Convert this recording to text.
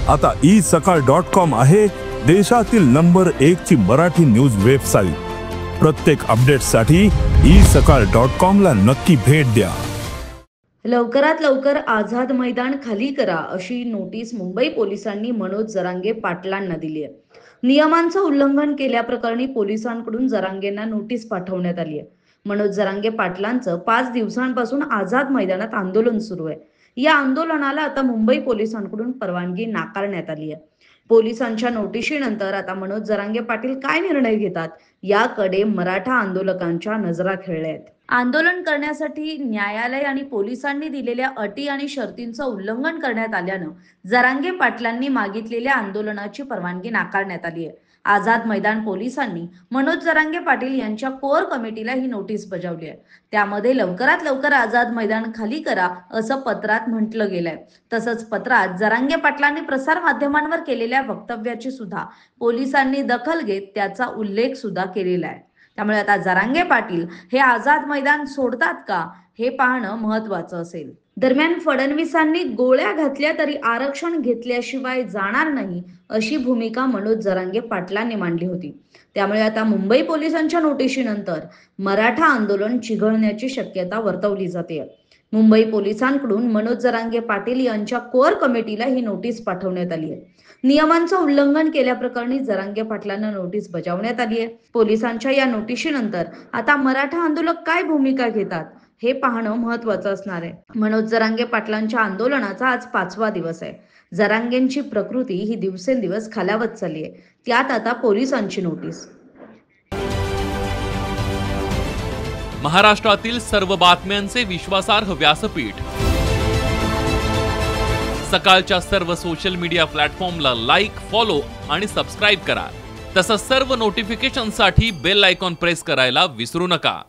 आता isakal.com आहे देशातील नंबर 1 ची मराठी न्यूज वेबसाईट। प्रत्येक अपडेटसाठी isakal.com ला नक्की भेट द्या। लवकरात लवकर आझाद मैदान खाली करा अशी नोटीस मुंबई पोलिसांनी मनोज जरांगे पाटलांना दिली आहे। नियमांचं उल्लंघन केल्याप्रकरणी पोलिसांकडून जरांगेंना नोटीस पाठवण्यात आली आहे। मनोज जरांगे पाटलांचं 5 दिवसांपासून आझाद मैदानात आंदोलन सुरू आहे। या आंदोलनाला आता मुंबई पोलिसांकडून परवानगी नाकारण्यात आली आहे। पोलिसांच्या नोटिशीनंतर आता मनोज जरांगे पाटील काय निर्णय घेतात याकडे मराठा आंदोलकांच्या नजरा खेळल्या आहेत। आंदोलन करण्यासाठी न्यायालय आणि पोलिसांनी दिलेल्या अटी आणि शर्तींचं उल्लंघन करण्यात आल्यानं जरांगे पाटलांनी मागितलेल्या आंदोलनाची परवानगी नाकारण्यात आली आहे। आझाद मैदान पोलिसांनी मनोज जरांगे पाटील यांच्या कोअर कमिटीला ही नोटीस बजावली आहे। त्यामध्ये लवकरात लवकर आझाद मैदान खाली करा असं पत्रात म्हटलं गेलंय। तसंच पत्रात जरांगे पाटलांनी प्रसार माध्यमांवर केलेल्या वक्तव्याची सुद्धा पोलिसांनी दखल घेत त्याचा उल्लेख सुद्धा केलेला आहे। त्यामुळे आता जरांगे पाटील हे आझाद मैदान सोडतात का हे पाहणं महत्त्वाचं असेल। दरम्यान फडणवीसांनी गोळ्या घातल्या तरी आरक्षण घेतल्याशिवाय जाणार नाही अशी भूमिका मनोज जरांगे पाटलांनी मांडली होती। त्यामुळे आता मुंबई पोलिसांच्या नोटिशीनंतर मराठा आंदोलन चिघळण्याची शक्यता वर्तवली जाते। मुंबई पोलिसांकडून मनोज जरांगे पाटील यांच्या कोअर कमिटीला ही नोटीस पाठवण्यात आली आहे। नियमांचं उल्लंघन केल्याप्रकरणी जरांगे पाटलांना नोटीस बजावण्यात आली आहे। पोलिसांच्या या नोटिशीनंतर आता मराठा आंदोलक काय भूमिका घेतात हे पाहणं महत्त्वाचं असणार आहे। मनोज जरांगे पाटलांच्या आंदोलनाचा आज 5वा दिवस आहे। जरांगेंची प्रकृती ही दिवसेंदिवस खालावत चालली आहे। त्यात आता पोलिसांची नोटीस। महाराष्ट्रातील सर्व बातम्यांचे विश्वासार्ह व्यासपीठ सकाळच्या सर्व सोशल मीडिया प्लॅटफॉर्मला लाईक, फॉलो आणि सबस्क्राईब करा। तसंच सर्व नोटिफिकेशनसाठी बेल आयकॉन प्रेस करायला विसरू नका।